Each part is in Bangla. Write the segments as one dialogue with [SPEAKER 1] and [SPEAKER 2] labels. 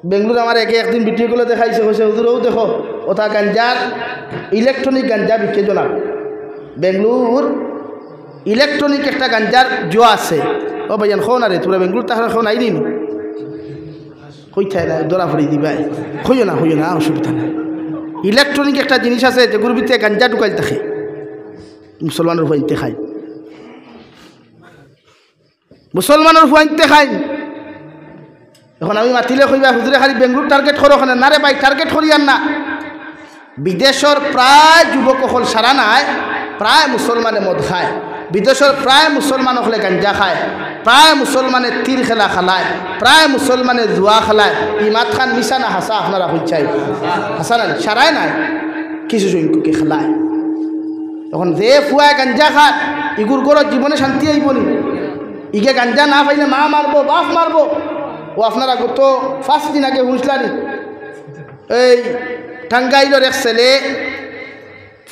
[SPEAKER 1] বেঙ্গলোর আমার একদিন ভিডিওগুলো দেখাইছে হয়েছে হুজুরও দেখো ওটা গাঞ্জার ইলেকট্রনিক গাঞ্জা বিকে জনা বেঙ্গলোর ইলেকট্রনিক একটা গাঞ্জার জোয়া আছে ও ভাইজান খো না রে তোরা বেঙ্গলোর তাহলে খো নাই নিন কইথায় না দৌড়া ফড়ি দিবাই হইও না অসুবিধা নাই ইলেকট্রনিক একটা জিনিস আছে যেগুলোর ভিতরে গাঞ্জা ঢুকাই থাকে মুসলমানের হুয়াইতে খায় মুসলমানের হুয়াইতে খায় এখন আমি মাতিলে কইবা হুজুরে খালি বেঙ্গলোর টার্গেট করো ওখানে না রে ভাই টার্গেট করিয়ান না বিদেশের প্রায় যুবক হল সারা নাই প্রায় মুসলমানে মদ খায় বিদেশের প্রায় মুসলমান হলে গাঞ্জা খায় প্রায় মুসলমানে তীর খেলা খেলায় প্রায় মুসলমানে জুয়া খেলায় ইমাদ খান মিশা না হাসা আপনারা হইচাই হাসা না সারাই নাই কিছু সংখ্যকে খেলায় তখন যে ফুয়ায় গাঞ্জা খায় ইগুর গড় জীবনে শান্তি আইবনি ইগে গাঞ্জা না পাইলে মা মারবো বাপ মারবো ও আপনারা গত 5 দিন আগে শুনছিলাম এই টাঙ্গাইলের এক ছেলে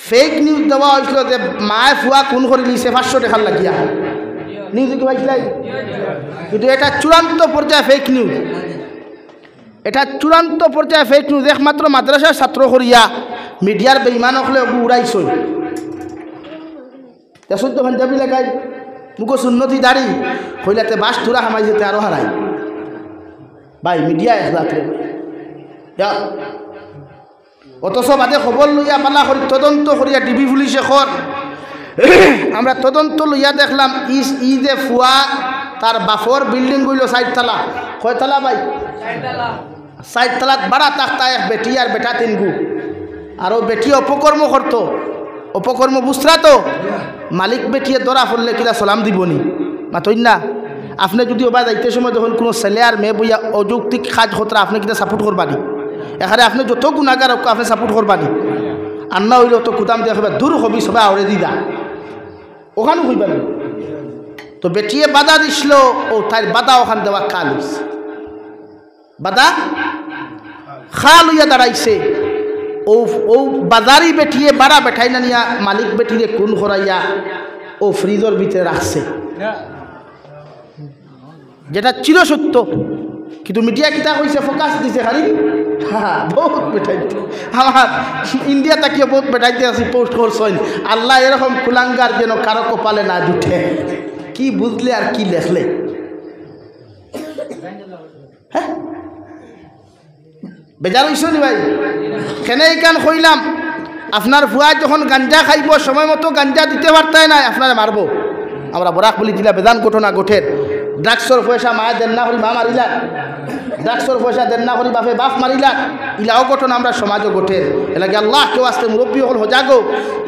[SPEAKER 1] ফেক নিউজ দেওয়া হয়েছিল যে মায় ফুয়া খুন করে নিয়েছে 500 টাকার লাগিয়া নিউজ কি পাইছিল কিন্তু এটা চূড়ান্ত পর্যায়ে ফেক নিউজ এটা চূড়ান্ত পর্যায়ে ফেক নিউজ একমাত্র মাদ্রাসার ছাত্র করিয়া মিডিয়ার বেইমান হলে উড়াইছ শুদ্ধ পাঞ্জাবি লাগাই মুখ সুন্নতি দাড়ি হইলাতে বাস তুরা হামাই যেতে আরো হারাই ভাই মিডিয়া একলাত্রে অথচ বাদে খবর লইয়া পালা করি তদন্ত করিয়া ডিবি পুলিশে খর আমরা তদন্ত লইয়া দেখলাম ই যে ফুয়া তার বাফর বিল্ডিং গইল 4 তলা কয় তলা ভাই 4 তলাত বাড়া তাক্তা এক বেটি আর বেটা 3 গু আর ও বেটি অপকর্ম করতো অপকর্ম বুঝরা তো মালিক বেটিয়ে ধরা পড়লে কিনা সালাম দিবনি মাতই না আপনি যদি ওবা যাইতে সময় যখন কোনো ছেলে আর মেয়ে বইয়া অযৌক্তিক কাজ হতরা আপনি কিনা সাপোর্ট করবানি এখানে আপনি যত গুণাগার আপনি সাপোর্ট করবানি আর না হইলে তো কুদাম দিয়ে দূর হবি সবাই আওড়ে দিদা ওখানে হইবা না তো বেটিয়ে বাধা দিছিল ও তাই বাধা ওখান দেওয়া খা লইছে বাধা খা লইয়া দাঁড়াইছে ও বাজারি বেটিয়ে বাড়া বেঠাই না নিয়া মালিক বেটিরে কোন করাইয়া ও ফ্রিজের ভিতরে রাখছে যেটা চির সত্য কিন্তু মিডিয়া কিতা কইছে ফোকাস দিছে খালি বহুত বেটাইতে আমার ইন্ডিয়া তাকিয়ে বহুত বেটাইতে আছি পোস্ট করছেন আল্লাহ এরকম কুলাঙ্গার যেন কারো কপালে না জুটে কি বুঝলে আর কি লেখলে হ্যাঁ বেজার হইছ নি ভাই কেন কান কইলাম আপনার ফুয়া যখন গাঞ্জা খাইব সময় মতো গাঞ্জা দিতে পারতাই না আপনারা মারবো আমরা বরাক বলি দিলা বেদান ঘটনা ঘটের ড্রাগসর পয়সা মায়ের দেন না করি মা মারিলা ড্রাগসর পয়সা দেন না করি বাপে বাপ মারিলা ইলাও ঘটনা আমরা সমাজও ঘটের এলাকি আল্লাহ কেউ আসতে মুরব্বী হল হজাগো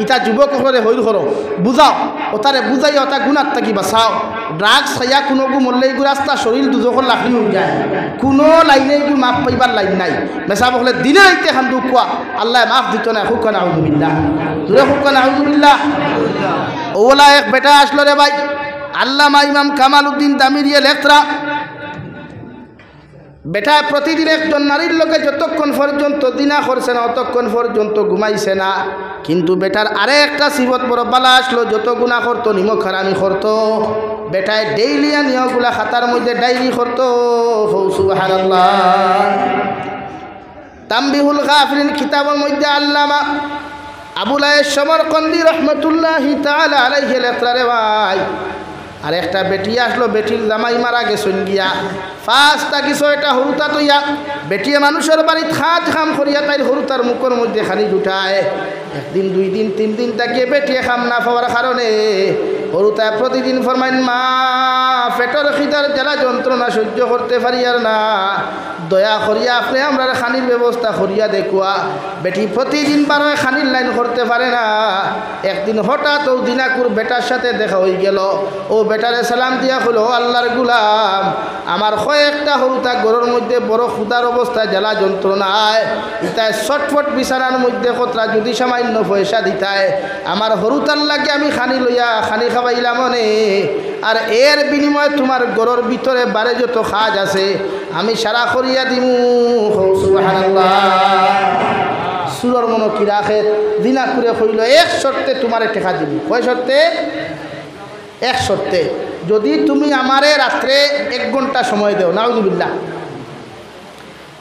[SPEAKER 1] ইটা যুবক হলে হইল করো বুঝাও ওতারে বুঝাই ওটা গুণার থাকি বাঁচাও ড্রাগস খাইয়া কোনো গু মরলে গু রাস্তা শরীর দুজকর লাখি হয়ে যায় কোনো লাইনে গু মাফ পাইবার লাইন নাই মেসাব হলে দিনে আইতে খান দুঃখ আল্লাহ মাফ দিত না হুক না আউযুবিল্লাহ দূরে হুক না আউযুবিল্লাহ ওলা এক বেটা আসলো রে ভাই আল্লামা ইমাম কামাল উদ্দিন দামিরিয়া লেখরা বেটা প্রতিদিন একজন নারীর লোকে যতক্ষণ পর্যন্ত দিনা করছে না অতক্ষণ পর্যন্ত ঘুমাইছে না কিন্তু বেটার আরে একটা সিবত বড় বালা আসলো যত গুণা করতো নিমক হারামি করতো বেটায় ডেইলি নিয়গুলা খাতার মধ্যে ডায়েরি করতো সুবহানাল্লাহ তামবিহুল গাফিলিন কিতাবের মধ্যে আল্লামা আবুল আয়েশ সমরকন্দি রহমতুল্লাহি তাআলা আলাইহি লেখরা রে ভাই আর একটা বেটি আসলো বেটির জামাই মারা গেছেন গিয়া ফার্স্টটা কিছু এটা হরুতা তৈয়া বেটিয়ে মানুষের বাড়ি খাজ খাম করিয়া তাই হরুতার মুখের মধ্যে খানি জুটায় একদিন 2 দিন 3 দিন তাকিয়ে বেটিয়ে খাম না পাওয়ার কারণে হরুতা প্রতিদিন ফরমাইন মা পেটের খিদার জ্বালা যন্ত্রণা সহ্য করতে পারি আর না দয়া করিয়া আপনি আমরা খানির ব্যবস্থা করিয়া দেখুয়া বেটি প্রতিদিন বারোয় খানির লাইন করতে পারে না একদিন হঠাৎ ও দিনাকুর বেটার সাথে দেখা হয়ে গেল ও বেটারে সালাম দিয়া হলো আল্লাহর গুলাম আমার কয়েকটা হরুতা ঘরের মধ্যে বড় ক্ষুধার অবস্থায় জ্বালা যন্ত্রণায় ইতায় ছটফট বিছানার মধ্যে কতরা যদি সামান্য পয়সা দিতায় আমার হরুতার লাগে আমি খানি লইয়া খানি খাবাইলাম মনে আর এর বিনিময়ে তোমার ঘরের ভিতরে বারে যত কাজ আছে আমি সারা করিয়া দিমু সুবহানাল্লাহ সুরর মনো কি রাখে দিনা করে হইল এক শর্তে তোমারে টেকা দিব কয় শর্তে এক শর্তে যদি তুমি আমারে রাত্রে 1 ঘন্টা সময় দেও নাউযুবিল্লাহ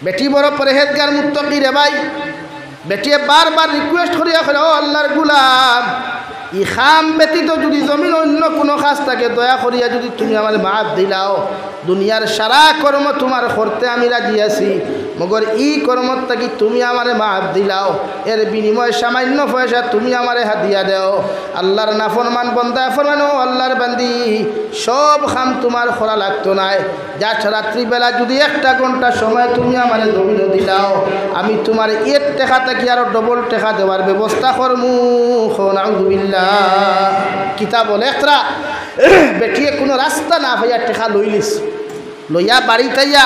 [SPEAKER 1] বেটি বড় পরহেজগার মুত্তাকি রে ভাই। বেটিয়ে বারবার রিকোয়েস্ট করিয়া করে, ও আল্লাহর গুলাম, ই খাম ব্যতীত যদি জমিন অন্য কোনো কাজ থাকে দয়া করিয়া যদি তুমি আমার মাফ দিলাও, দুনিয়ার সারা কর্ম তোমার করতে আমি রাজি আছি, মগর ই কর্মত থাকি তুমি আমারে মাফ দিলাও, এর বিনিময়ে সামান্য পয়সা তুমি আমারে হাদিয়া দেও। আল্লাহর নাফরমান বন্দা ফরমানো, আল্লাহর বান্দি সব খাম তোমার করা লাগতো নাই, যা রাত্রিবেলা যদি 1 ঘন্টা সময় তুমি আমারে জমিন দিলাও, আমি তোমার এর টেকা থাকি আরো ডবল টেকা দেওয়ার ব্যবস্থা করমু। নাউযুবিল্লাহ। কিতাব লেখরা বেটিয়ে কোনো রাস্তা না ভাইয়া টেকা লইলিস, লইয়া বাড়ি তাইয়া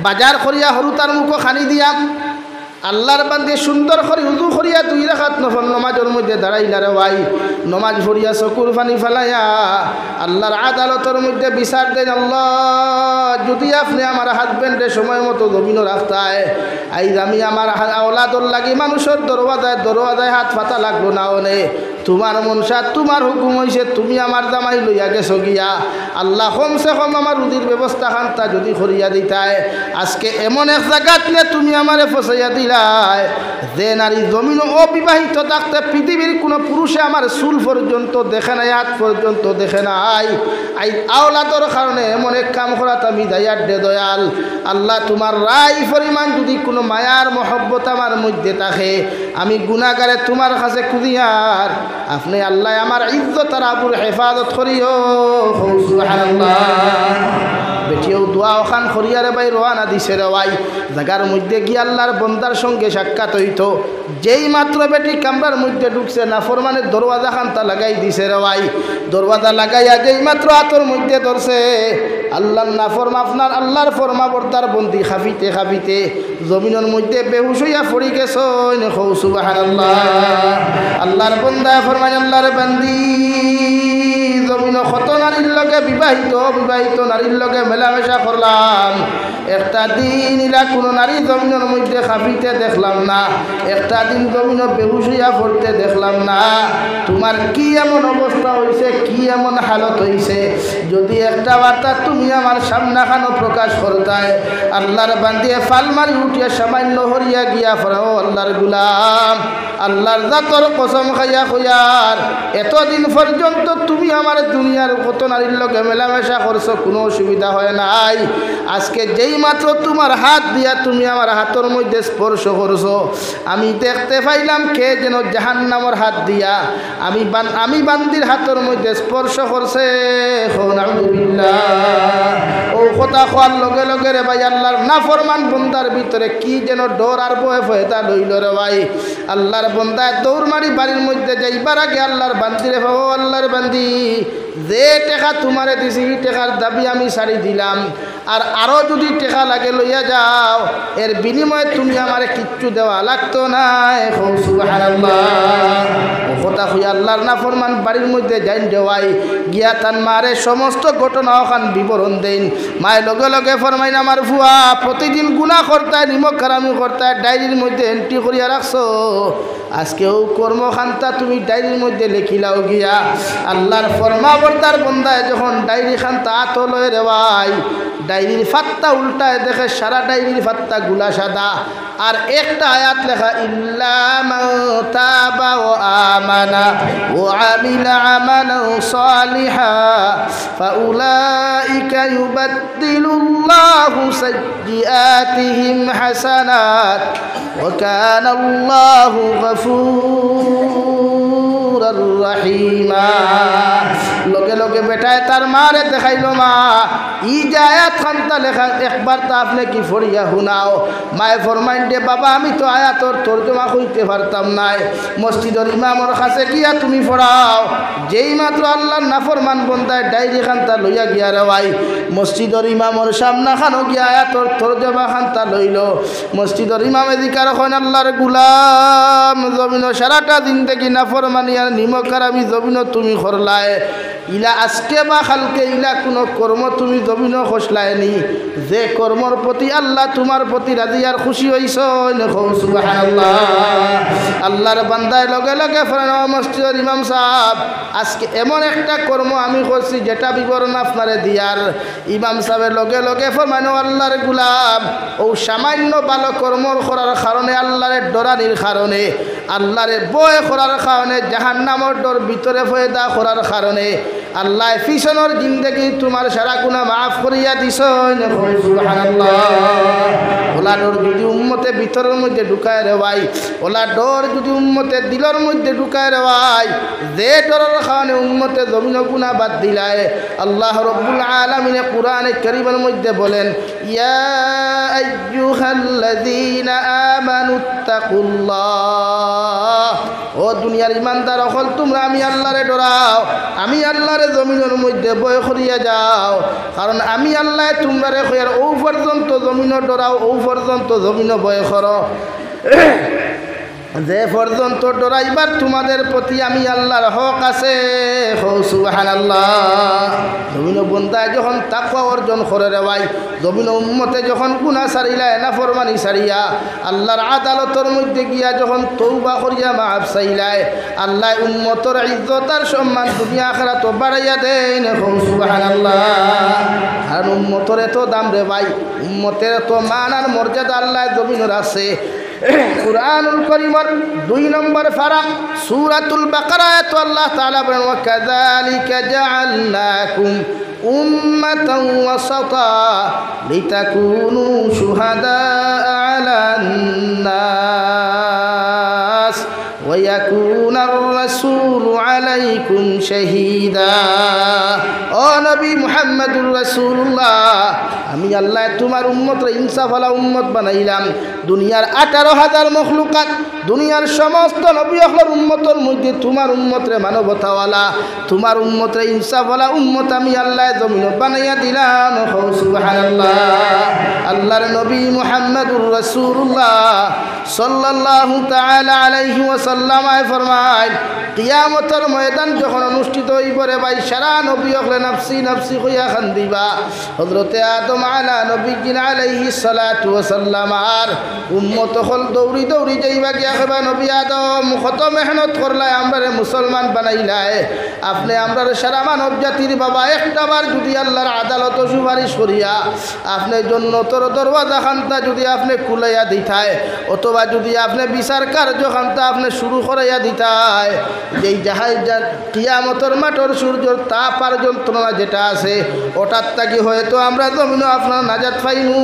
[SPEAKER 1] বাজার করিয়া হরু তার মুখো খানি দিয়া আল্লাহর বান্দে সুন্দর করে উজু করিয়া 2 রাকাত নফল নমাজের মধ্যে দাঁড়াইলা রে ভাই। নমাজ পড়িয়া চকুর পানি ফেলাইয়া আল্লাহর আদালতের মধ্যে বিচার দেন, আল্লাহ যদি আপনি আমার হাজবেন্ডের সময় মতো জমিনও রাখতায়, আইজ আমি আমার আওলাদর লাগি মানুষের দরওয়াজায় হাত পাতা লাগলো না, ওনে তোমার মনসা তোমার হুকুম হয়েছে, তুমি আমার জামাই লইয়া গেছো গিয়া, আল্লাহ কমসে কম আমার রুজির ব্যবস্থা খান্তা যদি করিয়া দিতায়, আজকে এমন এক জায়গাত নিয়ে তুমি আমারে ফসাইয়া দিলাই যে নারী জমিন অবিবাহিত থাকতে পৃথিবীর কোনো পুরুষে আমার চুল পর্যন্ত দেখে নাই, হাত পর্যন্ত দেখে নাই, আই আওলাদর কারণে এমন এক কাম করাত আমি দায়ার দে দয়াল। আল্লাহ তোমার রায় পরিমাণ যদি কোনো মায়ার মহব্বত আমার মধ্যে থাকে, আমি গুনাহগারে তোমার কাছে খুঁজিয়ার আপনি আল্লাহ আমার ইজ্জত আর আবুর হেফাজত করিও। সুবহানাল্লাহ। বেটিও দোয়া ওখান করিয়ারে ভাই রওনা দিছে রে ভাই। জায়গার মধ্যে গিয়ে আল্লাহর বন্দার সঙ্গে সাক্ষাৎ হইত, যেই মাত্র বেটি কামরার মধ্যে ঢুকছে না ফরমানের দরওয়াজা খানটা লাগাই দিছে রে ভাই। দরওয়াজা লাগাইয়া যেই মাত্র হাতর মধ্যে ধরছে, আল্লাহর নাফরমা আপনার আল্লাহর ফরমা বর্তার বন্দি খাফিতে খাফিতে জমিনের মধ্যে বেহুশ হইয়া পড়ি গেছ। সুবহানাল্লাহ। আল্লাহর বন্দা ফরমায়, আল্লাহর বান্দি জমিন কত নারীর লগে বিবাহিত অবিবাহিত নারীর লগে মেলামেশা করলাম, একটা দিন ইলা কোনো নারী জমিনের মধ্যে খাফিতে দেখলাম না, একটা দিন জমিন বেহুশ হইয়া পড়তে দেখলাম না। তোমার কি এমন অবস্থা হয়েছে, কি এমন হালত হয়েছে, যদি একটা বার্তা তুমি আমার সামনাখানো প্রকাশ করতায়। আল্লাহর বান্দিয়ে ফালমারি উঠিয়া সামান্য হরিয়া গিয়া ফরাও, আল্লাহর গুলাম, আল্লাহর জাতর কসম খাইয়া খুয়ার এতদিন পর্যন্ত তুমি আমার দুনিয়ার কত নারীর লগে মেলামেশা করছো, কোনো অসুবিধা হয় নাই, আজকে যেই মাত্র তোমার হাত দিয়া তুমি আমার হাতের মধ্যে স্পর্শ করছো, আমি দেখতে পাইলাম কে যেন জাহান্নামের হাত দিয়া আমি বান্দির হাতের মধ্যে স্পর্শ করছে। ও কথা খোয়ার লগে লগে রে ভাই আল্লাহর নাফরমান বন্দার ভিতরে কি যেন ডর আর ভয় ভয়তা লইল রে ভাই। আল্লাহর বন্দা দৌড় মারি বাড়ির মধ্যে যাইবার আগে আল্লাহর বান্দি রে ভাবো, আল্লাহর বান্দি যে টেকা তোমারে দিছি এই টেকার দাবি আমি ছাড়ি দিলাম, আর আরও যদি টেকা লাগে লইয়া যাও, এর বিনিময়ে তুমি আমারে কিচ্ছু দেওয়া লাগতো না। সুবহানাল্লাহ। কথা হইয়া আল্লাহর নাফরমান বাড়ির মধ্যে যাইন দেওয়াই গিয়া তান মারে সমস্ত ঘটনা ওখান বিবরণ দেন। মায়ের লগে লগে ফরমাইন, আমার ফুয়া প্রতিদিন গুনাহ করতায়, নিমক কারামি করতায়, ডায়েরির মধ্যে এন্ট্রি করিয়া রাখছো, আজকেও কর্মখান্তা তুমি ডায়েরির মধ্যে লিখিলাও গিয়া। আল্লাহর ফরমাবর্তার বন্দায় যখন ডায়েরি খান্তা আত লয় রে ভাই, ডায়েরির ফাত্তা উল্টায় দেখে সারা ডায়েরির ফাত্তা গুলা সাদা, আর একটা আয়াত লেখা, ইল্লা মান তাবা ওয়া আমানা ওয়া আমিলা আমালান সালিহা ফাউলাইকা ইউবাদদিলুল্লাহু সাইয়্যাতিহিম হাসানাত ওয়া কানা আল্লাহু গফুরার রহিমা। লগে লগে বেটায় তার মারে দেখাইল, মা ই আয়াত খান্তা লেখা একবার তা আপনি কি ফরিয়া শুনাও। মায়ে ফরমাইন দে, বাবা আমি তো আয়াতর তর্জমা কইতে পারতাম নাই, মসজিদের ইমামর কাছে গিয়া তুমি পড়াও। যেই মাত্র আল্লাহর নাফরমান বন্দায় ডায়েরি খান্তা লইয়া গিয়া রে ভাই মসজিদের ইমামর সামনা খানো গিয়া আয়াতর তর্জমা খান্তা লইল। মসজিদের ইমামে দিকার হন, আল্লাহর গুলাম জমিন সারাটা দিন থেকে নাফরমানি আর নিমক আর আমি জমিন তুমি করলায়, ইলা আজকে বা কালকে ইলা কোনো কর্ম তুমি জমিন খসলায়নি যে কর্মর প্রতি আল্লাহ তোমার প্রতি রাজি আর খুশি হইছ সুবহানাল্লাহ। আল্লাহর বান্দায় লগে লগে ফরেন মসজিদের ইমাম সাহেব আজকে এমন একটা কর্ম আমি করছি যেটা বিবরণ আপনারে দিয়ার। ইমাম সাহেবের লগে লগে ফরমানো আল্লাহর গুলাম ও সামান্য ভালো কর্ম করার কারণে আল্লাহরে ডরানির কারণে আল্লাহরে বয় করার কারণে জাহান্নামের ডর ভিতরে ফয়দা করার কারণে আল্লাহ ফিসনের জিন্দগি তোমার সারা গুনাহ মাফ করিয়া দিছেন সুবহানাল্লাহ। ওলা ডর যদি উম্মতে ভিতরের মধ্যে ঢুকায় রে ভাই, ওলা ডর যদি উম্মতে দিলের মধ্যে ঢুকায় রে ভাই, যে ডরের কারণে উম্মতে জমিন গুনাহ বাদ দিলায় আল্লাহ রাব্বুল আলামিন কোরআনে কারীমের মধ্যে বলেন ইয়া আইয়ুহাল্লাযীনা আমানুত্তাকুল্লাহ। ও দুনিয়ার ইমানদার হল তোমরা আমি আল্লাহরে ডরাও, আমি আল্লাহরে জমিনের মধ্যে বয় করিয়া যাও, কারণ আমি আল্লাহ তোমরা কইয়ার ও পর্যন্ত জমিন ডরাও, ও পর্যন্ত জমিন বয় করো, যে পর্যন্ত ডরাইবার তোমাদের প্রতি আমি আল্লাহর হক আছে সুবহানাল্লাহ। জমিন বন্দায় যখন তাকওয়া অর্জন করে রে ভাই, জমিন উম্মতে যখন গুনাহ সারিলা নাফরমানি সারিয়া আল্লাহর আদালতের মধ্যে গিয়া যখন তওবা করিয়া মাফ চাইলায় আল্লাহ উম্মতের ইজ্জত আর সম্মান দুনিয়া আখিরাত বাড়াইয়া দেন সুবহানাল্লাহ। আর উম্মতের এত দাম রে ভাই, উম্মতের এত মান আর মর্যাদা আল্লাহ জমিনের আছে। কুরআনুল কারীমের 2 নম্বর পারা সূরাতুল বাকারায় তো আল্লাহ তাআলা বলেন ওয়া কাযালিকা জাআলনাকুম উম্মাতান ওয়াসাতা লিতাকুনু শুহাদা আলান নাস ওয়া ইয়াকুনার রাসূলু আলাইকুম শাহীদা। ও নবী মুহাম্মদুর রাসূলুল্লাহ, আমি আল্লাহ তোমার উম্মতরে ইনসাফওয়ালা উম্মত বানাইলাম। দুনিয়ার 18,000 মখলুকাত, দুনিয়ার সমস্ত নবী হলোর উম্মতের মধ্যে তোমার উম্মতরে মানবতাওয়ালা, তোমার উম্মতরে ইনসাফওয়ালা উম্মত আমি আল্লাহ জমিন বানাইয়া দিলাম সুবহানাল্লাহ। আল্লাহর নবী মুহাম্মদুর রাসূলুল্লাহ সাল্লাল্লাহু তাআলা আলাইহি ওয়াসাল্লাম ফরমায় কিয়ামতের ময়দান যখন অনুষ্ঠিত হইব রে ভাই, সারা নবী হলে নাফসি নাফসি কইয়া কান্দিবা। হযরতে আদম আলা নবীজিন আলাইহিস সালাতু ওয়াসাল্লাম আর উম্মত হল দৌড়ি দৌড়ি যাইবা গিয়া কইবা নবী আদম কত মেহনত করলাই আমরারে মুসলমান বানাইলাই, আপনি আমরার সারা মানব জাতির বাবা একটাবার যদি আল্লাহর আদালত সুপারিশ করিয়া আপনি জন্নতর দরওয়াজা খান্তা যদি আপনি খুলাইয়া দিতায়, অথবা যদি আপনি বিচার কার্য খান্তা আপনি শুরু করাইয়া দিতায়, যেই জাহাজ কিয়ামতের মাঠের সূর্যর তাপ আর যন্ত্রণা যেটা আছে ওটার থাকি হয়তো আমরা জমিনও আপনার নাজাত পাইমু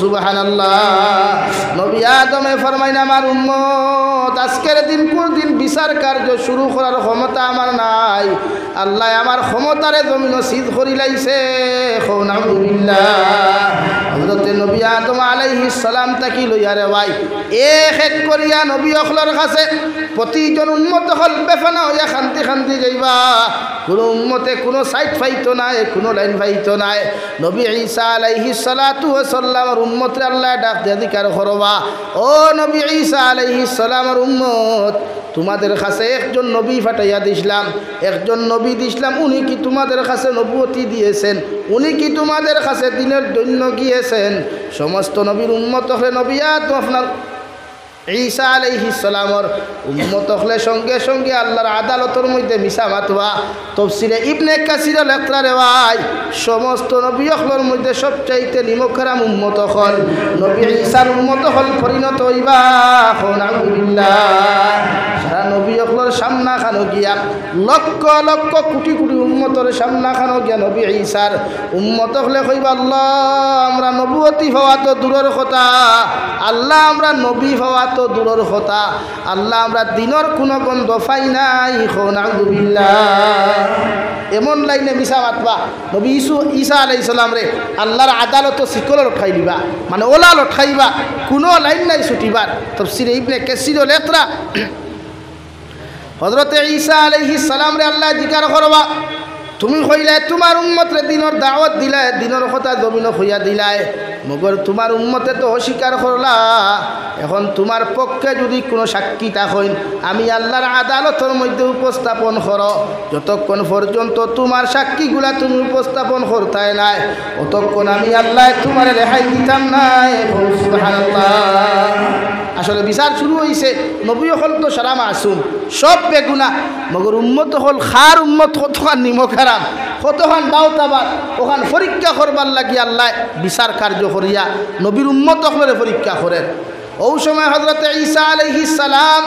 [SPEAKER 1] সুবহানাল্লাহ। নবী আদমে ফরমাইন আমার উম্মত আজকের দিন কোন দিন বিচার কার্য শুরু করার ক্ষমতা আমার নাই, আল্লাহ আমার ক্ষমতারে জমিনও সিদ্ধ করি লাইছে নাউযুবিল্লাহ। হযরতে নবী আদম আলাইহিস সালাম তাকি লইয়া রে ভাই এক এক করিয়া নবী অখলর কাছে প্রতিজন উম্মত হল বেফানা হইয়া শান্তি শান্তি যাইবা, কোনো উম্মতে কোনো সাইড ফাইতো নাই, কোনো লাইন ফাইতো নাই। নবী ঈসা আলাইহিস সালাতু ওয়াস সালামের উম্মতরে আল্লাহ ডাক দিয়া জিকার করবা, ও নবী ঈসা আলাইহিস সালামের উম্মত তোমাদের কাছে একজন নবী পাঠাইয়া দিছিলাম, একজন নবী দিছিলাম, উনি কি তোমাদের কাছে নবুয়তি দিয়েছেন, উনি কি তোমাদের কাছে দিনের জন্য গিয়েছেন। সমস্ত নবীর উম্মত হলে নবী আদম আপনার ঈসা আলাইহিস সালামের উম্মত হলে সঙ্গে সঙ্গে আল্লাহর আদালতের মধ্যে মিশা মাতবা। তাফসীরে ইবনে কাসির লেখা রে ভাই সমস্ত নবী হলর মধ্যে সবচাইতে নিমকরাম উম্মত হল নবী ঈসার উম্মত হল পরিণত হইবা নাউযুবিল্লাহ। সারা নবী হলর সামনা খানো গিয়া লক্ষ লক্ষ কোটি কোটি উম্মতের সামনা খানো গিয়া নবী ঈসার উম্মত হলে কইবা আল্লাহ আমরা নবুয়তি হওয়া তো দূরের কথা, আল্লাহ আমরা নবী হওয়া তো দূরের কথা, আল্লাহ আমরা দিনের কোনো গন্ধ পাই নাই নাউযুবিল্লাহ। এমন লাইনে মিশা মাতবা নবী ঈসা আলাইহিস সালাম রে আল্লাহর আদালত শিকল লটকাই দিবা, মানে ওলা লটকাইবা, কোনো লাইন নাই ছুটিবার। তাফসীরে ইবনে কাসির লেখা হযরতে ঈসা আলাইহিস সালাম রে আল্লাহ জিকার করবা, তুমি কইলে তোমার উম্মতরে দিনের দাওয়াত দিলাই, দিনের কথা জমিন হইয়া দিলাই, মগর তোমার উম্মতে তো অস্বীকার করলা। এখন তোমার পক্ষে যদি কোনো সাক্ষী থাকেন, আমি আল্লাহর আদালতের মধ্যে উপস্থাপন করো। যতক্ষণ পর্যন্ত তোমার সাক্ষীগুলা তুমি উপস্থাপন করতাই নাই, অতক্ষণ আমি আল্লাহ তোমার রেহাই দিতাম নাই। সুবহানাল্লাহ। আসলে বিচার শুরু হয়েছে, নবী হল তো সারা মাসুম, সব বেগুনা, মগর উম্মত হল খার উম্মত কতখান নিমক হারাম, কতখান দাওতাবাদ, ওখান পরীক্ষা করবার লাগি আল্লাহ বিচার কার্য করিয়া নবীর উম্মত হলে পরীক্ষা করেন। ও সময় হযরত ঈসা আলাইহিস সালাম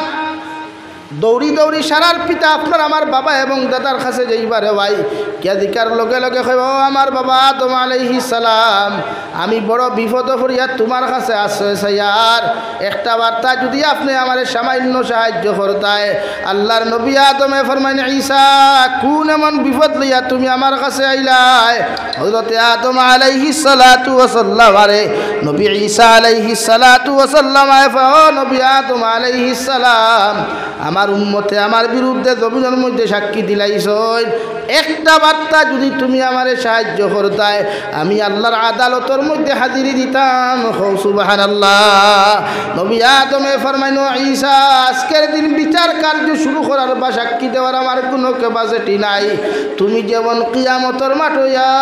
[SPEAKER 1] দৌড়ি দৌড়ি সারার পিতা আপনার আমার বাবা এবং দাদার কাছে যাইবারে ভাই কে দিকার লগে লগে কইব, আমার বাবা আদম আলাইহিস সালাম, আমি বড় বিপদ করিয়া তোমার কাছে আশ্রয় চাইয়ার, একটা বার্তা যদি আপনি আমার সামান্য সাহায্য করতায়। আল্লাহর নবী আদমে ফরমাইন, ঈসা কোন এমন বিপদ লইয়া তুমি আমার কাছে আইলাই? হযরত আদম আলাইহিস সালাতু ওয়া সাল্লাম, আরে নবী ঈসা আলাইহিস সালাতু ওয়া সাল্লাম, ও নবী আদম আলাইহিস সালাম, আমার উম্মতে আমার বিরুদ্ধে জমিনের মধ্যে সাক্ষী দিলাইছই, একটা বার্তা যদি তুমি আমারে সাহায্য করতায়, আমি আল্লাহর আদালতের মধ্যে হাজিরি দিতাম। সুবহানাল্লাহ। নবী আদমে ফরমাইনো, ঈসা আজকের দিন বিচার কার্য শুরু করার বা সাক্ষী দেওয়ার আমার কোনো ক্যাপাসিটি নাই। তুমি যেমন কিয়ামতের মাঠ ইয়া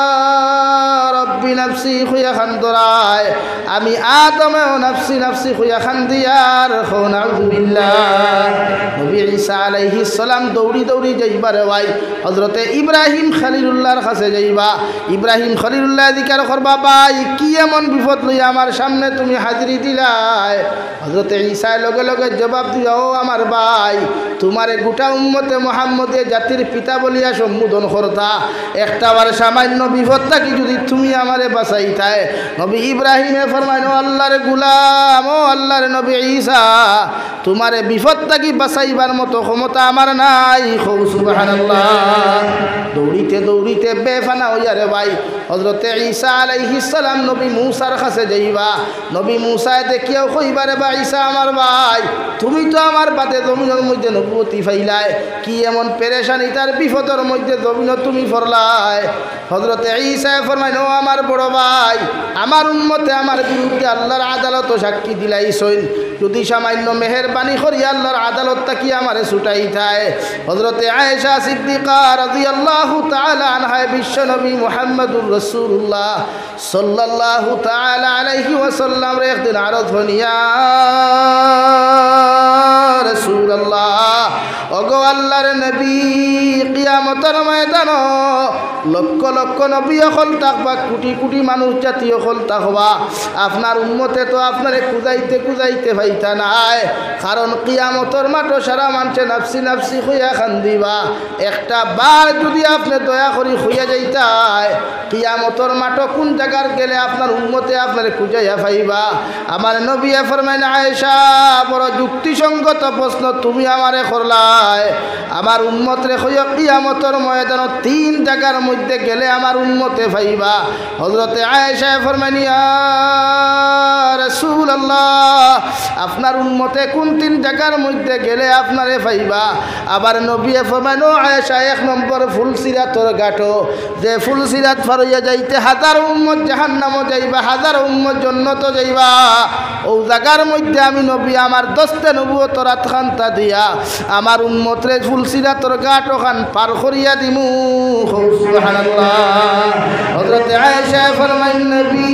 [SPEAKER 1] রব্বি নাফসি খুয়া খান দরায়, আমি আদমেও নাফসি নাফসি খুয়া খান দিয়ার। নাউযুবিল্লাহ। নবী ঈসা আলাইহিস সালাম দৌড়ি দৌড়ি যাইবারে ভাই হযরতে ইব্রাহিম খলিলুল্লাহর কাছে যাইবা। ইব্রাহিম খলিলুল্লাহ জিকির করবা, ভাই কি এমন বিপদ লইয়া আমার সামনে তুমি হাজিরি দিলাই? হযরতে ঈসা লগে লগে জবাব দিয়া, ও আমার ভাই, তোমারে গোটা উম্মতে মুহাম্মদে জাতির পিতা বলিয়া সম্বোধন করতা, একটাবার সামান্য বিপদ থাকি যদি তুমি আমারে বাঁচাইতায়। নবী ইব্রাহিমে ফরমাইনো, আল্লাহর গুলাম, ও আল্লাহর নবী ঈসা, তোমারে বিপদ থাকি বাঁচাইবার মতো ক্ষমতা আমার নাই। সুবহানাল্লাহ। দৌড়িতে দৌড়িতে বেফানা হইয়া রে ভাই হযরতে ঈসা আলাইহিস সালাম নবী মূসার কাছে যাইবা। নবী মূসা দেখিয়াও কইবারে, বা ঈসা আমার ভাই, তুমি তো আমার বাদে জমিনের মধ্যে নবুয়তি ফাইলাই, কি এমন পেরেশানি তার বিপদের মধ্যে জমিন তুমি ফরলাই? হযরতে ঈসা ফরমাইন, ও আমার বড় ভাই, আমার উম্মতে আমার বিরুদ্ধে আল্লাহর আদালত সাক্ষী দিলাইছইন, যদি সামান্য মেহেরবানি করি আল্লাহর আদালতটা কি আমারে ছুটাইতায়? হযরতে আয়েশা সিদ্দিকা রাদিয়াল্লাহু তাআলা আনহা বিশ্ব নবী মুহাম্মদুর রাসূলুল্লাহ সাল্লাল্লাহু তাআলা আলাইহি ওয়াসাল্লাম রে একদিন আরজ হনিয়া রাসূলুল্লাহ, ওগো আল্লাহর নবী, কিয়ামতের ময়দান লক্ষ লক্ষ নবী হল থাকবা, কোটি কোটি মানুষ জাতীয় হল থাকবা, আপনার উম্মতে তো আপনারে কুজাইতে কুজাইতে পাইতা নাই, কারণ কিয়ামতের মাঠ সারা মানুষে নাফসি নাফসি হইয়া খান্দিবা। একটা বার যদি আপনি দয়া করি হইয়া যাইতায়, কিয়ামতের মাঠ কোন জায়গার গেলে আপনার উম্মতে আপনারে খুঁজাইয়া পাইবা? আমার নবী ফরমাইন, আয়েশা বড় যুক্তিসঙ্গত প্রশ্ন তুমি আমারে করলাই, আমার উম্মতরে হইয়া কিয়ামতের ময়দান তিন জায়গার মধ্যে গেলে আমার উম্মতে পাইবা। হযরতে আয়েশা ফরমাইন, ইয়া রাসূলুল্লাহ, আপনার উম্মতে কোন তিন জায়গার মধ্যে গেলে আপনারে পাইবা? আবার নবী ফরমাইন, আয়েশা এক নম্বর ফুলসিরাতর ঘাটো, যে ফুলসিরাত পার হইয়া যাইতে হাজার উম্মত জাহান্নামও যাইবা, হাজার উম্মত জান্নাত যাইবা, ও জায়গার মধ্যে আমি নবী আমার দস্তে নবুয়তর আতখানতা দিয়া আমার উম্মতরে ফুলসিরাতর ঘাট ওখান পার করিয়া দিমু। সুবহানাল্লাহ। হযরতে আয়েশা ফরমাইন, নবী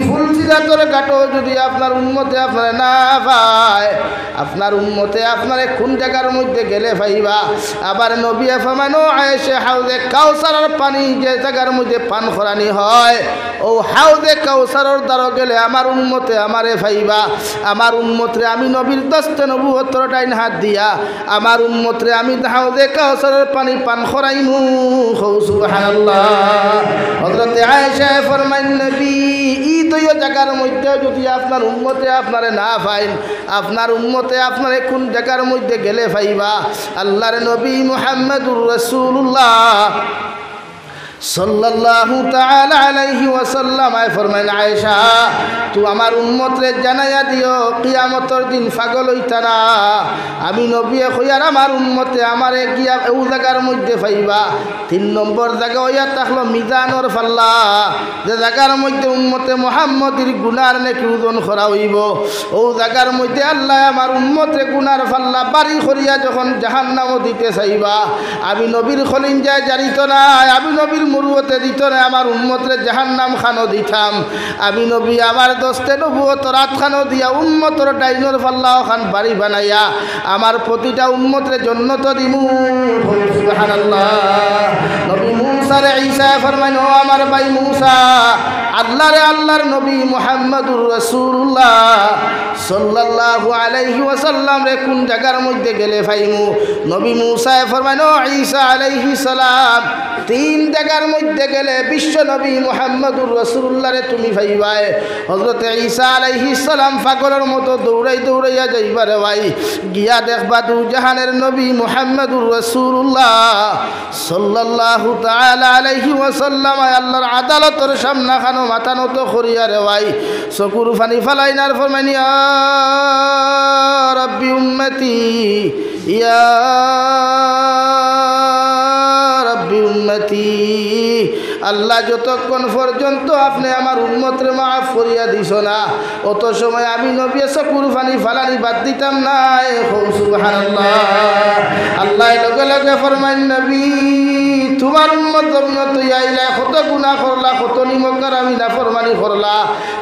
[SPEAKER 1] ফুলসিরাতর ঘাটও যদি আপনার উম্মতে আপনারে না পায়, আপনার উম্মতে আপনারে কোন জায়গার মধ্যে গেলে পাইবা? আবার নবী ফরমাইন, আয়েশা হাউজে কাউসারের পানি যে জায়গার মধ্যে পান করানি হয়, ও হাউজে কাউসারের দ্বারা গেলে আমার উম্মতে আমারে পাইবা। আমার উম্মতরে আমি নবীর দস্তে নবুয়তর ডাইন হাত দিয়া আমার উম্মতরে আমি হাউজে কাউসারের পানি পান করাইমু। সুবহানাল্লাহ। হযরতে আয়েশা ফরমাইন, নবী এই দুই জায়গার মধ্যে যদি আপনার উম্মতে আপনারে না পাইন, আপনার উম্মতে আপনারে কোন জায়গার মধ্যে গেলে পাইবা? আল্লাহর নবী মুহাম্মদুর রাসূলুল্লাহ সাল্লাল্লাহু তাআলা আলাইহি ওয়াসাল্লাম ফরমাইন, আয়েশা তু আমার উম্মতরে জানাইয়া দিও কিয়ামতর দিন পাগল হইতা না আমি নবী কইয়ার আমার উম্মতে আমারে গিয়া ও জায়গার মধ্যে পাইবা 3 নম্বর জায়গা হইয়া থাকলো মিজানর পাল্লা যে জায়গার মধ্যে উম্মতে মুহাম্মদের গুনার নাকি ওজন করা হইব ও জায়গার মধ্যে আল্লাহ আমার উম্মতে গুনার পাল্লা বাড়ি করিয়া যখন জাহান্নামও দিতে চাইবা আমি নবীর খলিন যায় জারিত না আমি নবীর মুরুয়তে দিত না আমার উম্মতরে জাহান্নাম খানো দিতাম আমি নবী আমার দস্তে নবুয়ত রাত খানো দিয়া উম্মতর ডাইনর পাল্লাও খান বাড়ি বানাইয়া আমার প্রতিটা উম্মতরে জান্নাত দিমু সুবহানাল্লাহ নবী মুসা রে ঈসা ফরমাইন ও আমার ভাই মুসা আল্লাহর নবী মুহাম্মদুর রাসূলুল্লাহ সাল্লাল্লাহু আলাইহি ওয়াসাল্লাম রে কোন জায়গার মধ্যে গেলে পাইমু নবী মুসা ফরমাইন ও ঈসা আলাইহিস সালাম 3 জায়গার মধ্যে গেলে বিশ্ব নবী মুহাম্মদুর রাসূলুল্লাহ রে তুমি পাইবাই হযরত ঈসা আলাইহিস সালাম পাগলের মতো দৌড়াইয়া যাইবা রে ভাই গিয়া দেখবা দু জাহানের নবী মুহাম্মদুর রাসূলুল্লাহ সাল্লাল্লাহু তাআলা আলাইহি ওয়াসাল্লাম আল্লাহর আদালতের সামনে খানো মাথা নত করিয়া রে ভাই চকুর পানি ফালাইনার ফরমাইনি ইয়া রাব্বি উম্মতি ইয়া রাব্বি উম্মতি আল্লাহ যতক্ষণ পর্যন্ত আপনি আমার উম্মতরে মাফ করিয়া দিছ না অত সময় আমি নবী চকুর পানি ফালানি বাদ দিতাম না সুবহানাল্লাহ আল্লাহ লগে লগে ফরমাইন নবী তোমার উম্মত জমিয়ত আইলা কত গুনাহ করলা কত নিমকার আমি নাফরমানি করলা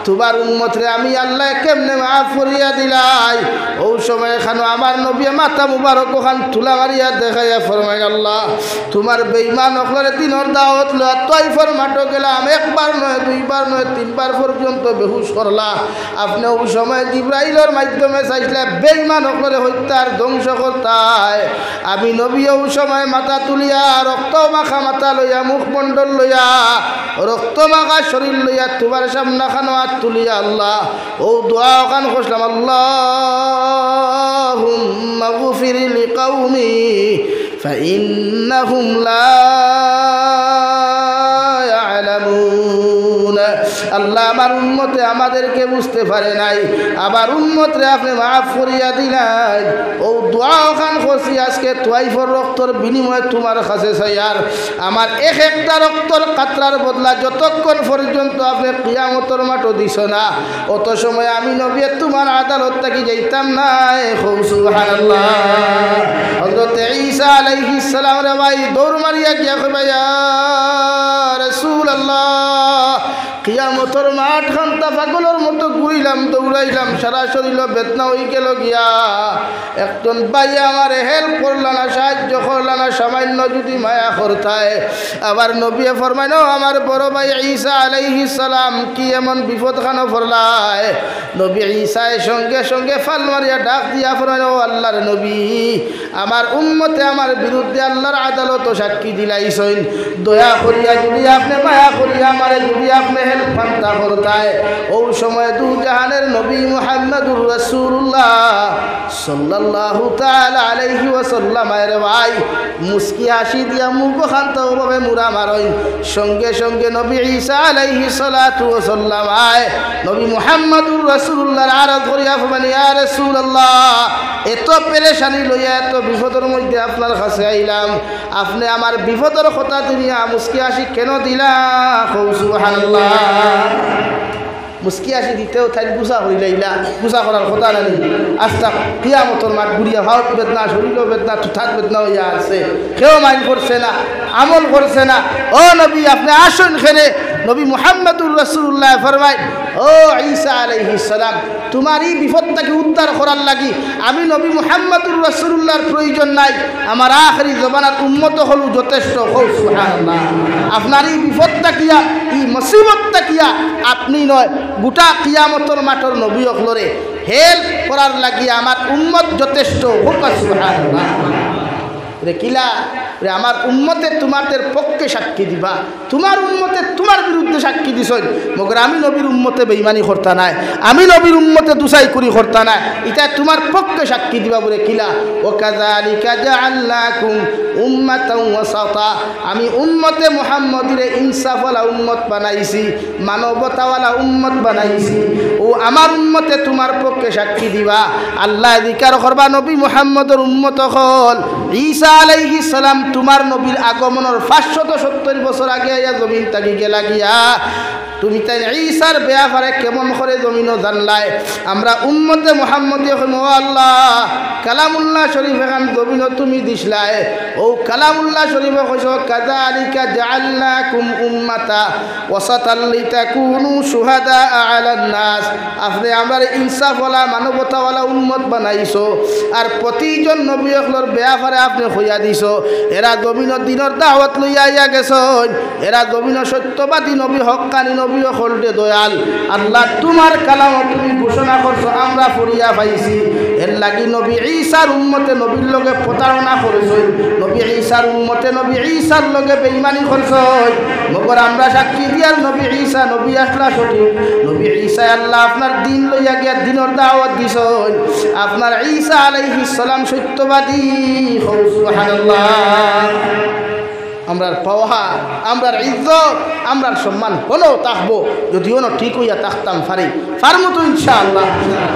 [SPEAKER 1] তোমার উম্মতরে আমি আল্লাহ কেমনে মাফ করিয়া দিলাই ও সময় খানো আমার নবী মাথা মুবারক খান তুলা মারিয়া দেখাইয়া ফরমাইন আল্লাহ তোমার বেঈমান হকলে দিনের দাওয়াত লয়া তয়ফর মাঠে গেলাম একবার নয় দুইবার নয় 3 বার পর্যন্ত বেহুশ করলা আপনি ওই সময় জিবরাইলের মাধ্যমে চাইলে বেঈমান হকলে হত্যার ধ্বংস করতায় আমি নবী ওই সময় মাথা তুলিয়া রক্ত মাখা মাথা লইয়া মুখমণ্ডল লইয়া রক্ত মাখা শরীর লইয়া তোমার সামনে খানো হাত তুলিয়া আল্লাহ ও দোয়া খান করলাম আল্লাহুম্মা গফির লিকাউমি ফাইন্নাহুম লা ইয়ালামুন আল্লাহ আমার উম্মতে আমাদেরকে বুঝতে পারে নাই আবার উম্মতরে আপনি মাফ করিয়া দিলেন ও দোয়া খান করছি আজকে তোয়াইফর রক্তর বিনিময়ে তোমার কাছে চাইয়ার আমার একটা রক্তর কাতরার বদলা যতক্ষণ পর্যন্ত আপনি কিয়ামতের মাঠে দিছ না অত সময় আমি নবী তোমার আদালত থেকে যাইতাম না সুবহানাল্লাহ হযরত ঈসা আলাইহিস সালাম রে ভাই দৌড় মারিয়া গিয়া কইবা ইয়া রাসূলুল্লাহ কিয়ামতের মাঠ খান্তা পাগলের মতো ঘুরিলাম দৌড়াইলাম সারা শরীর বেদনা হয়ে গেল গিয়া একজন ভাই আমার হেল্প করল না সাহায্য করল না সামান্য যদি মায়া করতায় আবার নবী ফরমাইন আমার বড় ভাই ঈসা আলাইহিস সালাম কি এমন বিপদ খানো ফরলায় নবী ঈসার সঙ্গে সঙ্গে ফাল মারিয়া ডাক দিয়া ফরমাইন ও আল্লাহর নবী আমার উম্মতে আমার বিরুদ্ধে আল্লাহর আদালত সাক্ষী দিলাইছেন দয়া করিয়া যদি আপনি মায়া করিয়া আমারে যদি আপনি হেল্প ফান্তা করতায় ও সময় দু জাহানের নবী মুহাম্মদুর রাসূলুল্লাহ সাল্লাল্লাহু তাআলা আলাইহি ওয়াসাল্লাম এর ভাই মুস্কি হাসি দিয়া মুখ খান্তা ওভাবে মুরা মারই সঙ্গে সঙ্গে নবী ঈসা আলাইহিস সালাতু ওয়াসাল্লাম আয় নবী মুহাম্মদুর রাসূলুল্লাহর আরজ করিয়া ফরমানি ইয়া রাসূলুল্লাহ এত পেরেশানি লইয়া এত বিপদের মধ্যে আপনার কাছে আইলাম আপনি আমার বিপদের কথা দুনিয়া মুস্কি হাসি কেন দিলা সুবহানাল্লাহ মুস্কি হাসি দিতেও তাই গুছা হইলাইলা গুছা করার কথা নানি আস্তা কিয়ামতের মাঠ ঘুরিয়া ভাত বেদনা শরীর বেদনা তুথাত বেদনা হইয়া আছে কেউ মাইন করছে না আমল করছে না ও নবী আপনি আসুন খেলে নবী মুহাম্মদুর রাসূলুল্লাহ ফরমায় ও ঈসা আলাইহিস সালাম তোমার এই বিপদটাকে উদ্ধার করার লাগি আমি নবী মুহাম্মদুর রাসূলুল্লাহর প্রয়োজন নাই আমার আখেরি জমানার উম্মত হলো যথেষ্ট সুবহানাল্লাহ আপনার এই বিপদটা কিয়া এই মুসিবতটা কিয়া আপনি নয় গোটা কিয়ামতের মাঠের নবী হলরে হেল্প করার লাগি আমার উম্মত যথেষ্ট সুবহানাল্লাহ রে কিলা আমার উম্মতে তোমাদের পক্ষে সাক্ষী দিবা, তোমার উম্মতে তোমার বিরুদ্ধে সাক্ষী দিছই, মগর আমি নবীর উম্মতে বেঈমানি করতা নাই, আমি নবীর উম্মতে দুসাই করি করতা নাই, এটা তোমার পক্ষে সাক্ষী দিবা বলে কিলা ও কাযালিকা জাআলনাকুম উম্মাতান ওয়াসাতা, আমি উম্মতে মুহাম্মদিরে ইনসাফওয়ালা উম্মত বানাইছি, মানবতাওয়ালা উম্মত বানাইছি। ও আমার উম্মতে তোমার পক্ষে সাক্ষী দিবা। আল্লাহ জিকার করবা নবী মুহাম্মদের উম্মত হল ঈসা আলাইহিস সালাম তোমার নবীর আগমনের 570 বছর আগে আয়া জমিন তাকি গেলা গিয়া তুমি তাই ঈসার ব্যাপারে কেমন করে জমিনও জানলাই। আমরা উম্মতে মুহাম্মদী হইম ও আল্লাহ কালামুল্লাহ শরীফ এখান জমিনও তুমি দিছলাই। ও কালামুল্লাহ শরীফে কইছ কাযালিকা জাআলনাকুম উম্মাতা ওয়াসাতাল লিতাকুনু শুহাদা আলান নাস, আপনি আমরা ইনসাফওয়ালা মানবতাওয়ালা উম্মত বানাইছো আর প্রতিজন নবী হলর ব্যাপারে আপনি হইয়া দিছো। এরা জমিনও দিনের দাওয়াত লইয়া আইয়া গেছন, এরা জমিনও সত্যবাদী নবী হক্কানি নবী হলতে দয়াল। আল্লাহ তোমার কালাম তুমি ঘোষণা করছো আমরা পড়িয়া পাইছি। এর লাগি নবী ঈসার উম্মতে নবীর লগে প্রতারণা করেছই, নবী ঈসার উম্মতে নবী ঈসার লগে বেঈমানি করছই, মগর আমরা সাক্ষী দিয়ার নবী ঈসা নবী আসলা সঠিক, নবী ঈসা আল্লাহ আপনার দিন লইয়া গিয়া দিনের দাওয়াত দিছই, আপনার ঈসা আলাইহিস সালাম সত্যবাদী। সুবহানাল্লাহ। আমরার পাওয়া, আমরার ইজ্জত, আমরার সম্মান হলো থাকবো, যদিও না ঠিক হইয়া থাকতাম পারমু তো ইনশাআল্লাহ।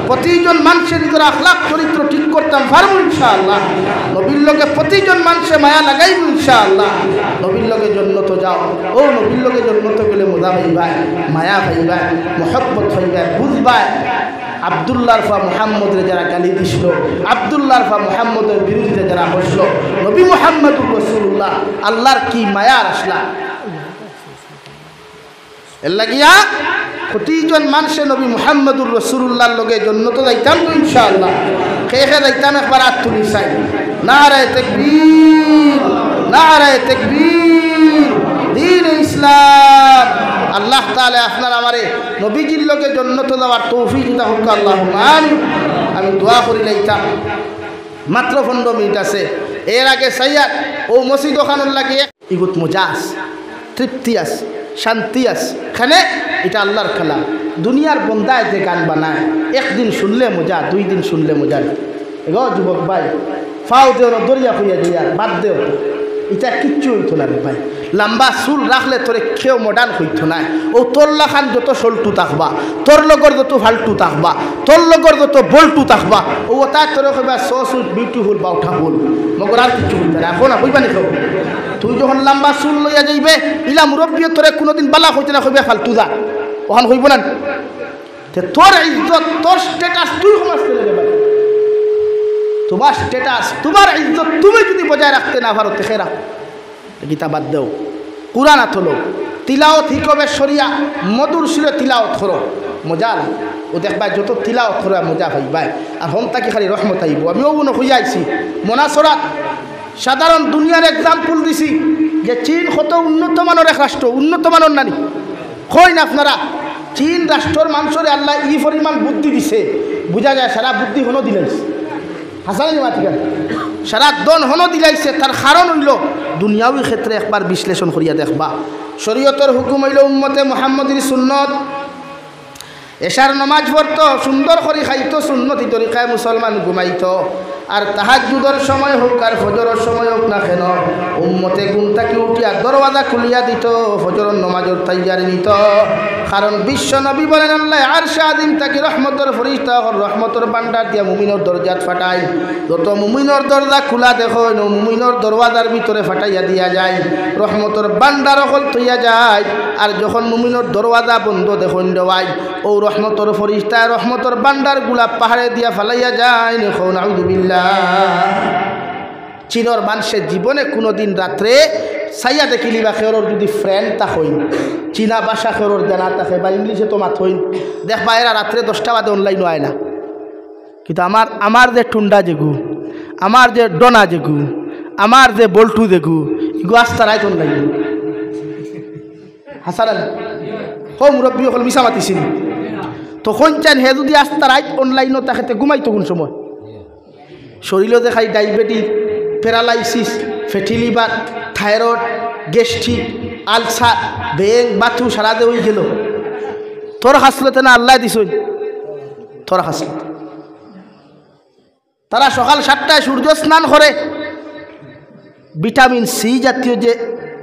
[SPEAKER 1] প্রতিজন মানুষের ভিতরে আখলাক চরিত্র ঠিক করতাম পারমু ইনশাআল্লাহ। নবীর লগে প্রতিজন মানুষে মায়া লাগাইব ইনশাআল্লাহ। নবীর লগে জন্নত যাও, ও নবীর লগে জন্নত গেলে মজা পাইবা, মায়া পাইবা, মহব্বত পাইবা, বুঝবা। আব্দুল্লাহর ফা মুহাম্মদের যারা গালি দিছিল, আব্দুল্লাহর ফা মুহাম্মদের বিরুদ্ধে যারা বসল, নবী মুহাম্মদুর রাসূলুল্লাহ আল্লাহর কি মায়া আসলা। এর লাগিয়া প্রতিজন মানুষে নবী মুহাম্মদুর রাসূলুল্লাহর লগে জন্নত যাইতাম তো ইনশাআল্লাহ। খেয়ে যাইতাম একবার হাত তুলি চাই, নারায়ে তাকবীর, নারায়ে তাকবীর, দ্বীন ইসলাম। আল্লাহ তাআলা আপনার আমারে নবীজির লগে জন্নত যাওয়ার তৌফিক দিতা হোক আল্লাহুম্মা আমিন। আমি দোয়া করি লাইতাম, মাত্র 15 মিনিট আছে। এর আগে সাইয়াদ ও মসজিদ ওখানোর লাগে ইগুত মজাস তৃপ্তি আস, শান্তি আস খানে। এটা আল্লাহর খেলা। দুনিয়ার বন্দায় যে গান বানায়, একদিন শুনলে মজা, 2 দিন শুনলে মজা। এগো যুবক ভাই, ফাও দেও না দরিয়া হইয়া দিয়া বাদ দেও, এটা কিচ্ছু হইতো না রে ভাই। লম্বা চুল রাখলে তোরে খেয়েও মডার্ন হইতো না। ও তোর লাখান যত সল্টু থাকবা, তোর লগর যত ফাল্টু থাকবা, তোর লগর যত বল্টু থাকবা, ও তাই তোর কইবা সো সুইট বিউটিফুল বা উঠা বল, মগর আর কিচ্ছু হইতো না। এখন হইবা নি খাও, তুই যখন লম্বা চুল লইয়া যাইবে ইলা মুরব্বী তোরে কোনোদিন বালা হইতে না, কইবে ফালতু যা, ওখান হইব না। তোর ইজ্জত, তোর স্ট্যাটাস তুই সমাজ করে দেবে। তোমার স্ট্যাটাস, তোমার ইজ্জত তুমি যদি বজায় রাখতে না পারো, দেখে রাখো। গীতা বাদ দেও, কুরআন আতলো, তিলাওত হিকবে শরিয়া মধুর সুরে তিলাওত করো, মজা ও দেখবা যত তিলাওত করো মজা পাইবাই। আর হম তাকে খালি রহমত আইব। আমিও মনে হইয়াছি মনাসরাত সাধারণ দুনিয়ার এক্সাম্পল দিছি যে চীন কত উন্নত মানের এক রাষ্ট্র, উন্নত মানের নানি কই না আপনারা। চীন রাষ্ট্রের মানুষের আল্লাহ ই পরিমাণ বুদ্ধি দিছে, বোঝা যায় সারা বুদ্ধি হনো দিলাইছে। হাসানি মাতিকা সারা দন হনো দিলাইছে। তার কারণ হইল দুনিয়াবী ক্ষেত্রে একবার বিশ্লেষণ করিয়া দেখবা। শরীয়তের হুকুম হইল উম্মতে মুহাম্মদীর সুন্নত। এশার নমাজ পড়তো, সুন্দর করে খাইতো, সুন্নতি তরিকায় মুসলমান ঘুমাইতো। আর তাহাজ্জুদের সময় হোক আর ফজরের সময় হোক না কেন, উম্মতে ঘুম থেকে উঠিয়া দরওয়াজা খুলিয়া দিত, ফজরের নমাজের তৈয়ারি নিত। কারণ বিশ্ব নবী বলেন আল্লাহ আরশে আযীম তাকে রহমতের ফেরেশতা রহমতের ভান্ডার দিয়া মুমিনের দরজাত ফাটাই। যত মুমিনের দরজা খোলা দেখো, মুমিনের দরওয়াজার ভিতরে ফাটাইয়া দিয়া যায়, রহমতের ভান্ডার হল থইয়া যায়। আর যখন মুমিনের দরওয়াজা বন্ধ দেখুন দেওয়াই, ও রহমতের ফেরেশতা রহমতের ভান্ডার গুলা পাহাড়ে দিয়া ফালাইয়া যায়। দেখুন আউযুবিল্লাহ। চীনের মানুষের জীবনে কোনো দিন রাত্রে সাইয়া দেখিলি বা খেরোর যদি ফ্রেন্ড তা হইন, চীনা ভাষা খেরোর জানা থাকে বা ইংলিশে তো মাত হইন, দেখবা এরা রাত্রে 10টা বাদে অনলাইন হয় না। কিন্তু আমার যে টুন্ডা যেগু, আমার যে ডনা যেগু, আমার যে বল্টু যেগু, ইগু আস্তা রাইত অনলাইন। হাসান হো মুরব্বী হল মিশা মাতিছিল তখন চান হে যদি আস্তা রাইত অনলাইনও তাকে ঘুমাইতো কোন সময়। শরীরও দেখাই diabetes, paralysis, fatty liver, thyroid, gastric, ulcer, ব্যাং বাথু সারা দে হয়ে গেল। তোর হাসলতে না আল্লাহ দিছই, তোর হাসলত। তারা সকাল 7টায় সূর্য স্নান করে, ভিটামিন সি জাতীয় যে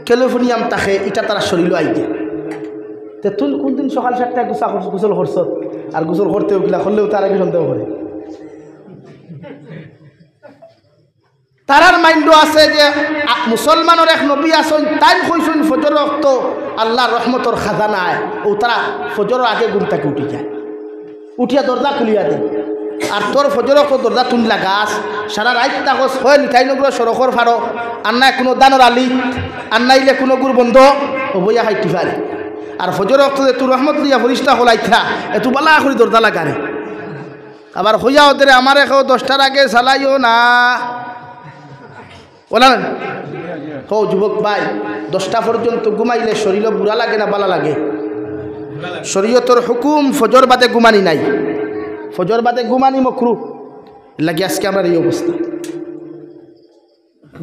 [SPEAKER 1] ক্যালিফোর্নিয়াম থাকে এটা তারা শরীরে আইতে। তো তুই কোনদিন সকাল 7টায় গোসল করছ? আর গোসল করতেও গিলা করলেও তার আগে সন্দেহ করে। তারার মাইন্ডও আছে যে মুসলমানের এক নবী আসন, তাই কইসুন ফজর রক্ত আল্লাহর রহমতর খাজানায়। ও তারা ফজরের আগে ঘুম থেকে উঠে যায়, উঠিয়া দরজা খুলিয়া দেয়। আর তোর ফজর রক্ত দরজা তুললা গাছ সারা রাত তাকস হয় নিতাই নগর সড়কর ফাড়ো, আর নাই কোনো দানোর আলি, আর নাইলে কোনো গুড় বন্ধ ও বইয়া খাইতে পারে। আর ফজর রক্ত যে তোর রহমত লিয়া ফরিস্তা হলাইথা এত বালা করে দরজা লাগারে। আবার হইয়া ওদের আমার এখাও 10টার আগে চালাইও না বলেন। হো যুবক ভাই, 10টা পর্যন্ত ঘুমাইলে শরীর বুড়া লাগে না বালা লাগে? শরীয়তর হুকুম ফজর বাদে ঘুমানি নাই, ফজর বাদে ঘুমানি মকরু লাগে। আজকে আমার এই অবস্থা।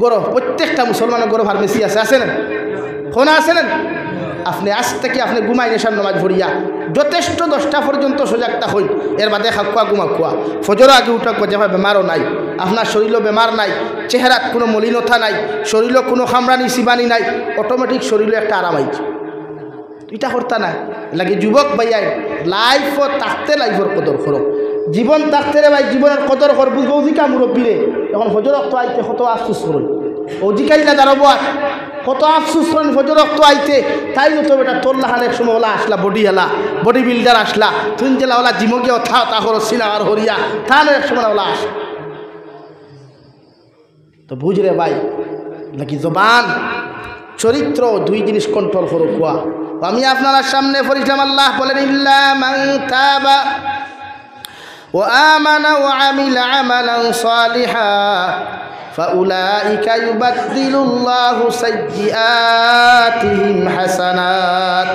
[SPEAKER 1] গরো প্রত্যেকটা মুসলমানের গরো ফার্মেসি আছে, আছে না? কোনা আছে না? আপনি আজ থেকে আপনি ঘুমাই নেশার নামাজ ভরিয়া যথেষ্ট 10টা পর্যন্ত সজাগতা হই। এর বাদে খাওয়া ঘুমা খোয়া ফজর আগে উঠা যেভাবে বেমারও নাই, আপনার শরীরও বেমার নাই, চেহারাত কোনো মলিনতা নাই, শরীরও কোনো খামরানি সিবানি নাই, অটোমেটিক শরীরে একটা আরাম আইছে। এটা করতা না লাগে যুবক ভাইয়াই, লাইফও থাকতে লাইফের কদর করো। জীবন থাকতে রে ভাই, জীবনের কদর কর। বুঝবো জিকা মুরব্বীরে এখন ফজর রক্ত আইতে কত আফসুস করুন, ও জিকাই না দাঁড়াবো আর কত আফসুস করেন ফজর রক্ত আইতে। তাই তো বেটা তোর লাহান এক সময় ওলা আসলা বডি হেলা, বডি বিল্ডার আসলা, তুই জেলা ওলা জিমকে থা তা হর সিনার হরিয়া তাহলে এক সময় ওলা আস। তো বুঝ রে ভাই, নাকি জবান চরিত্র দুই জিনিস কন্ট্রোল করো কোয়া। আমি আপনার সামনে পড়িলাম আল্লাহ বলেন ইল্লা মান তাবা ওয়া আমানা ওয়া আমিলা আমালান সালিহা ফাউলাইকা ইউবাদদিলুল্লাহু সাইয়্যাতিহিম হাসানাত।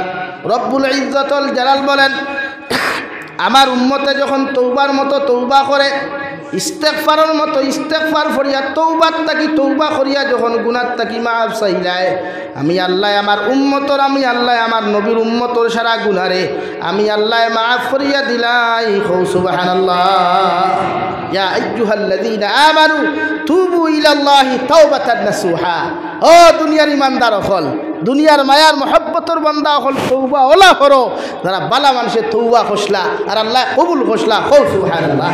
[SPEAKER 1] রব্বুল ইজ্জতুল জালাল বলেন, আমার উম্মতে যখন তওবার মতো তওবা করে, ইস্তেগফারের মতো ইস্তেগফার করিয়া তওবার তাকি তওবা করিয়া যখন গুনাহ তাকি মাফ চাইলায়, আমি আল্লাহ আমার উম্মতর, আমি আল্লাহ আমার নবীর উম্মতর সারা গুনারে আমি আল্লাহ মাফ করিয়া দিলাই। হো সুবহানাল্লাহ। ইয়া আইয়ুহাল্লাযীনা আমানু তুবু ইলাল্লাহি তাওবাতান নাসুহা। ও দুনিয়ার ইমানদার হল, দুনিয়ার মায়ার মহব্বতর বান্দা হল, তওবা ওলা করো যারা বালা মানুষের তওবা খসলা আর আল্লাহ কবুল খসলা। হো সুবহানাল্লাহ।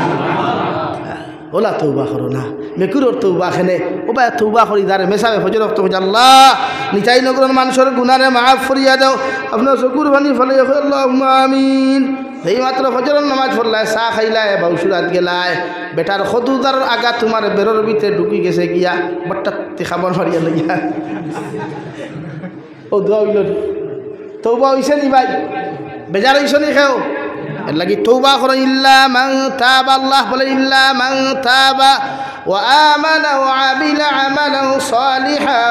[SPEAKER 1] ওলা তৌবা করো না, মেকুরোর তৌবা খেনে ও বা তৌবা করি দাঁড়ে মেশাবে ফজর রক্ত হয়ে আল্লাহ নিচাই নগরের মানুষের গুনারে মাফ করিয়া দাও। আপনার চকুর বানি ফলে আল্লাহুম্মা আমিন। এই মাত্র ফজরের নামাজ পড়লায়, চাহ খাইলায়, বাউসুরাত গেলায়, বেটার সদুদার আগা তোমার বেরোর ভিতরে ঢুকি গেছে গিয়া বট্টা খাবার ফারিয়া লাগিয়া ও দোয়া হইল। তৌবা হইছে নি ভাই? বেজার হইছ নি খেও? এর লাগি তওবা করো। ইল্লা মান তাবা, আল্লাহ বলে ইল্লা মান তাবা ওয়া আমানা ওয়া আমিলা আমালান সালিহা।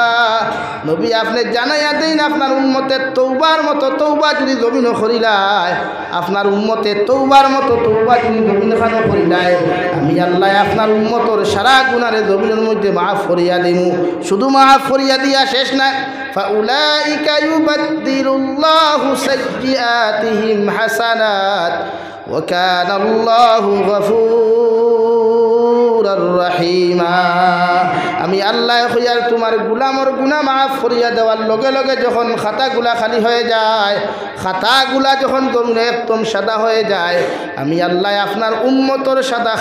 [SPEAKER 1] নবী আপনি জানাইয়া দেন আপনার উম্মতের তওবার মতো তওবা যদি জমিন করিলায়, আপনার উম্মতের তওবার মতো তওবা যদি জমিন খানো করিলায়, আমি আল্লাহ আপনার উম্মতর সারা গুনারে জমিনের মধ্যে মাফ করিয়া দিমু। শুধু মাফ করিয়া দিয়া শেষ না, ফাউলাইকা ইউবাদদিলুল্লাহু সাইয়্যাতিহিম হাসানাত ওয়া কানা আল্লাহু গফুরার রহিমা। আমি আল্লাহ হইয়ার তোমার গুলামর গুনাহ মাফ করিয়া দেওয়ার লগে লগে যখন খাতাগুলা খালি হয়ে যায়, খাতাগুলা যখন জমিনে একদম সাদা হয়ে যায়, আমি আল্লাহ আপনার উম্মতর সাদা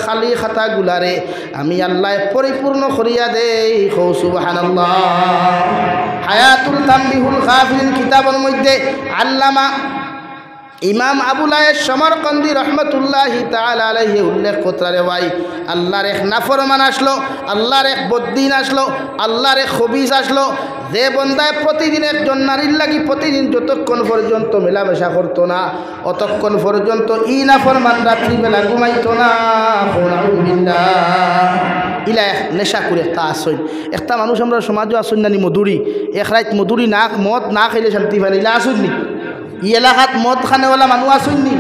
[SPEAKER 1] খালি খাতাগুলারে আমি আল্লাহ পরিপূর্ণ করিয়া দেই। হো সুবহানাল্লাহ। হায়াতুল তানবিহুল গাফিলিন কিতাবের মধ্যে আল্লামা ইমাম আবুল আয়েশ সমরকন্দি রহমতুল্লাহি তাআলা আলাইহি উল্লেখ করতে ভাই, আল্লাহর এক নাফরমান আসলো, আল্লাহর এক বদ্দিন আসলো, আল্লাহর এক খবিস আসলো, যে বন্দায় প্রতিদিন একজন নারীর লাগি প্রতিদিন যতক্ষণ পর্যন্ত মেলামেশা করতো না, অতক্ষণ পর্যন্ত ই নাফরমান রাত্রিবেলা ঘুমাইতো না। ইলা নেশা করে একটা আসইন, একটা মানুষ আমরা সমাজও আসইন নানি মধুরি, এক রাত মধুরি না মদ না খাইলে শান্তি পাইলে ইলা আসইন নি? ই এলাকাত মদ খানেওয়ালা মানুষ আসইন নি?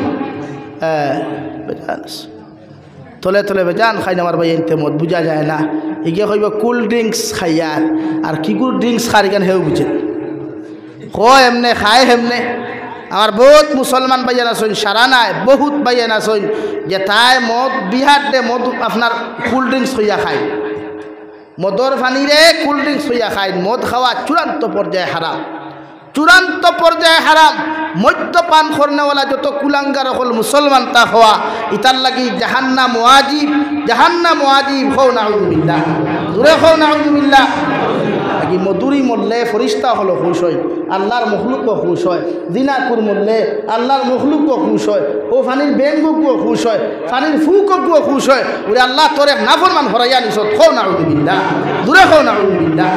[SPEAKER 1] তলে তলে বেজান খাই না আমার ভাই এনতে মদ বুঝা যায় না এগিয়ে কইব কোল্ড ড্রিঙ্কস খাইয়ার আর কি কোল্ড ড্রিঙ্কস খার কেন হেউ বুঝে কয় এমনে খায় হেমনে আমার বহুত মুসলমান ভাইয়ান আসুন সারা নাই বহুত ভাইয়ান আসুন যে তাই মদ বিহার দে মদ আপনার কোল্ড ড্রিঙ্কস হইয়া খায় মদর পানিরে কোল্ড ড্রিঙ্কস হইয়া খায় মদ খাওয়া চূড়ান্ত পর্যায়ে হারাম চূড়ান্ত পর্যায়ে হারাম মদ্যপান করনেওয়ালা যত কুলাঙ্গার হল মুসলমান তা হওয়া ইতার লাগি জাহান্নাম ওয়াজিব হও নাউযুবিল্লাহ জোরে হও নাউযুবিল্লাহ লাগি মধুরি মরলে ফরিস্তা হলো খুশ হয় আল্লাহর মখলুকও খুশ হয় জিনাকুর মরলে আল্লাহর মখলুকও খুশ হয় ও ফানির বেঙ্গুকও খুশ হয় ফানির ফুকও খুশ হয় ওরে আল্লাহ তোরে নাফরমান হরাইয়া নিছত হও নাউযুবিল্লাহ জোরে হও নাউযুবিল্লাহ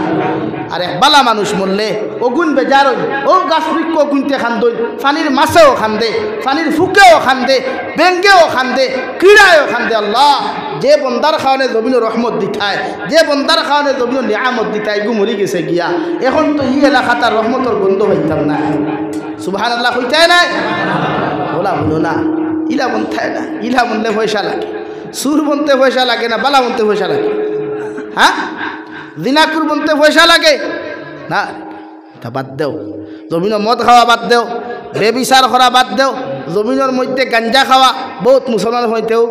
[SPEAKER 1] আর এক বালা মানুষ মরলে অগুন বেজার ও গাছ বৃক্ষ গুনতে খান্দই ফানির মাছেও খান্দে ফানির ফুকেও খান্দে বেঙ্গেও খান্দে ক্রীড়ায়ও খান্দে আল্লাহ যে বন্দার খাওয়ানে জমিন রহমত দিতায় যে বন্দার খাওয়ানে জমিন নিয়ামত দিতায় গু মরি গেছে গিয়া এখন তো ই এলাকা তার রহমতর গন্ধ হইতাম না সুবহানাল্লাহ হইতায় নাই বলা বলো না ইলা বনতায় না ইলা বনলে পয়সা লাগে সুর বনতে পয়সা লাগে না বালা বনতে পয়সা লাগে হ্যাঁ জিনাকুর বনতে পয়সা লাগে না তা বাদ দেও জমিনের মদ খাওয়া বাদ দেও বেবিচার করা বাদ দেও জমিনের মধ্যে গাঞ্জা খাওয়া বহুত মুসলমান হইতেও